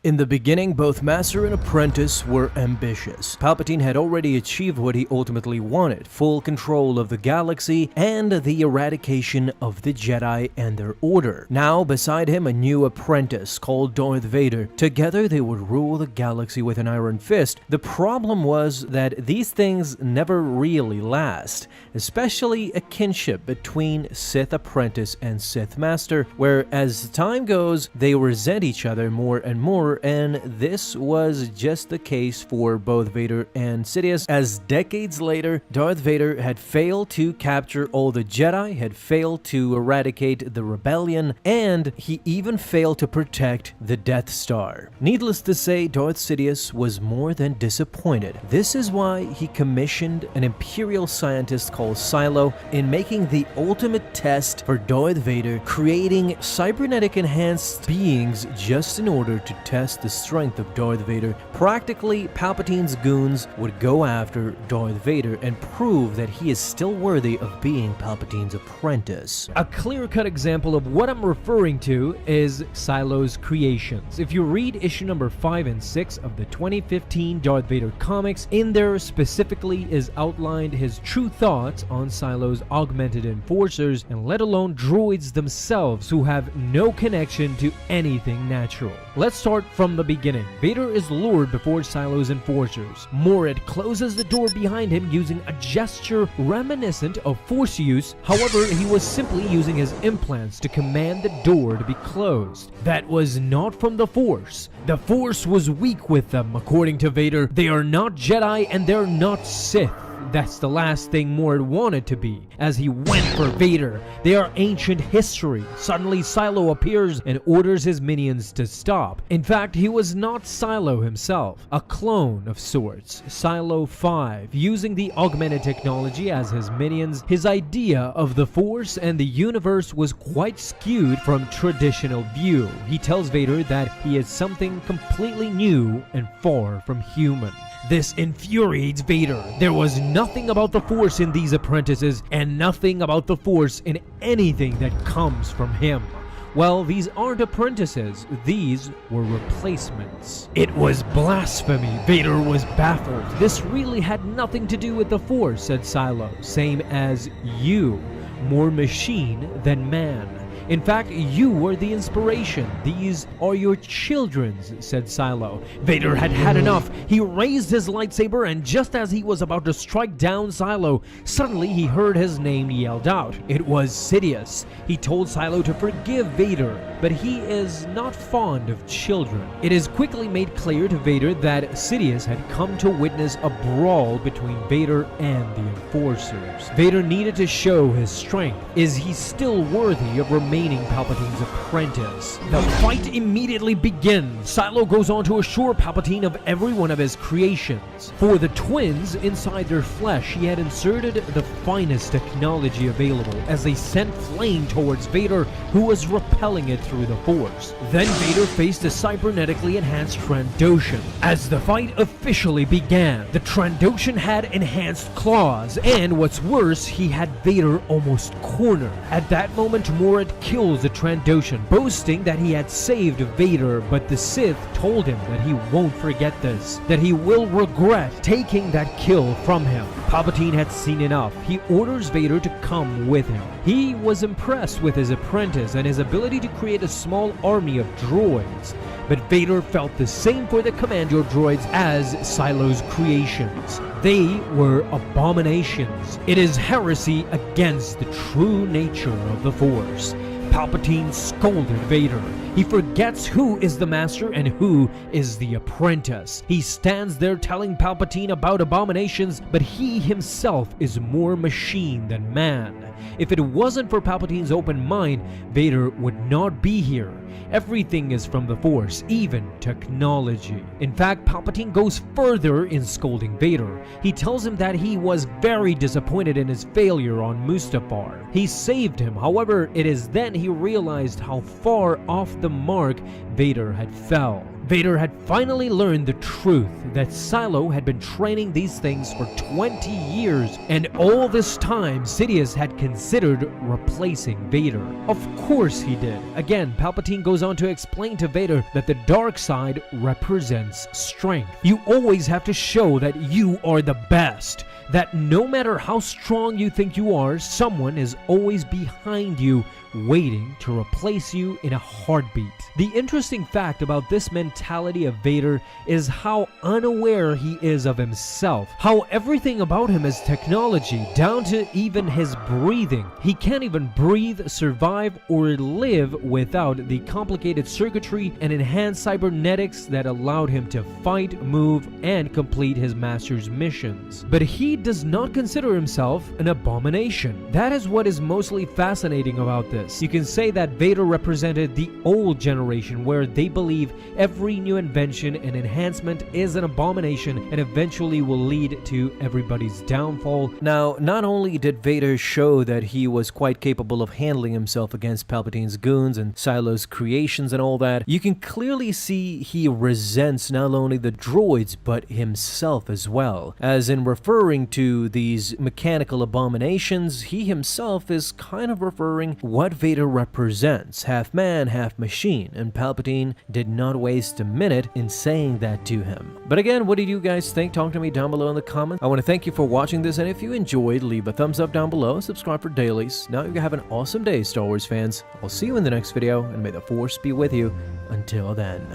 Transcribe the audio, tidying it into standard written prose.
In the beginning, both master and apprentice were ambitious. Palpatine had already achieved what he ultimately wanted, full control of the galaxy and the eradication of the Jedi and their order. Now, beside him, a new apprentice called Darth Vader. Together, they would rule the galaxy with an iron fist. The problem was that these things never really last, especially a kinship between Sith apprentice and Sith master, where as time goes, they resent each other more and more, and this was just the case for both Vader and Sidious, as decades later, Darth Vader had failed to capture all the Jedi, had failed to eradicate the rebellion, and he even failed to protect the Death Star. Needless to say, Darth Sidious was more than disappointed. This is why he commissioned an Imperial scientist called Silo in making the ultimate test for Darth Vader, creating cybernetic enhanced beings just in order to test the strength of Darth Vader. Practically, Palpatine's goons would go after Darth Vader and prove that he is still worthy of being Palpatine's apprentice. A clear-cut example of what I'm referring to is Silo's creations. If you read issue number 5 and 6 of the 2015 Darth Vader comics, in there specifically is outlined his true thoughts on Silo's augmented enforcers, and let alone droids themselves who have no connection to anything natural. Let's start from the beginning. Vader is lured before Silo's enforcers. Morid closes the door behind him using a gesture reminiscent of Force use. However, he was simply using his implants to command the door to be closed. That was not from the Force. The Force was weak with them, according to Vader. They are not Jedi and they're not Sith. That's the last thing Morid wanted to be, as he went for Vader. They are ancient history. Suddenly, Silo appears and orders his minions to stop. In fact, he was not Silo himself, a clone of sorts, Silo 5, using the augmented technology as his minions. His idea of the Force and the universe was quite skewed from traditional view. He tells Vader that he is something completely new and far from human. This infuriates Vader. There was nothing about the Force in these apprentices, and nothing about the Force in anything that comes from him. Well, these aren't apprentices, these were replacements. It was blasphemy. Vader was baffled. This really had nothing to do with the Force, said Silo. Same as you, more machine than man. In fact, you were the inspiration. These are your children's, said Silo. Vader had had enough. He raised his lightsaber, and just as he was about to strike down Silo, suddenly he heard his name yelled out. It was Sidious. He told Silo to forgive Vader, but he is not fond of children. It is quickly made clear to Vader that Sidious had come to witness a brawl between Vader and the Enforcers. Vader needed to show his strength. Is he still worthy of remaining Palpatine's apprentice? The fight immediately begins. Silo goes on to assure Palpatine of every one of his creations. For the twins, inside their flesh, he had inserted the finest technology available as they sent flame towards Vader, who was repelling it through the Force. Then Vader faced a cybernetically enhanced Trandoshan. As the fight officially began, the Trandoshan had enhanced claws, and what's worse, he had Vader almost cornered. At that moment, Morid kills the Trandoshan, boasting that he had saved Vader, but the Sith told him that he won't forget this, that he will regret taking that kill from him. Palpatine had seen enough. He orders Vader to come with him. He was impressed with his apprentice and his ability to create a small army of droids, but Vader felt the same for the commando droids as Silo's creations. They were abominations. It is heresy against the true nature of the Force. Palpatine scolded Vader. He forgets who is the master and who is the apprentice. He stands there telling Palpatine about abominations, but he himself is more machine than man. If it wasn't for Palpatine's open mind, Vader would not be here. Everything is from the Force, even technology. In fact, Palpatine goes further in scolding Vader. He tells him that he was very disappointed in his failure on Mustafar. He saved him, however, it is then he realized how far off the mark Vader had fell. Vader had finally learned the truth that Silo had been training these things for 20 years, and all this time Sidious had considered replacing Vader. Of course he did. Again, Palpatine goes on to explain to Vader that the dark side represents strength. You always have to show that you are the best, that no matter how strong you think you are, someone is always behind you waiting to replace you in a heartbeat. The interesting fact about this mentality of Vader is how unaware he is of himself, how everything about him is technology, down to even his breathing. He can't even breathe, survive, or live without the complicated circuitry and enhanced cybernetics that allowed him to fight, move, and complete his master's missions. But he does not consider himself an abomination. That is what is mostly fascinating about this. You can say that Vader represented the old generation, where they believe every new invention and enhancement is an abomination and eventually will lead to everybody's downfall. Now, not only did Vader show that he was quite capable of handling himself against Palpatine's goons and Silo's creations and all that, you can clearly see he resents not only the droids but himself as well. As in referring to these mechanical abominations, he himself is kind of referring what Vader represents, half man, half machine, and Palpatine did not waste a minute in saying that to him. But again, what did you guys think? Talk to me down below in the comments. I want to thank you for watching this, and if you enjoyed, leave a thumbs up down below, subscribe for dailies. Now you have an awesome day, Star Wars fans. I'll see you in the next video, and may the Force be with you until then.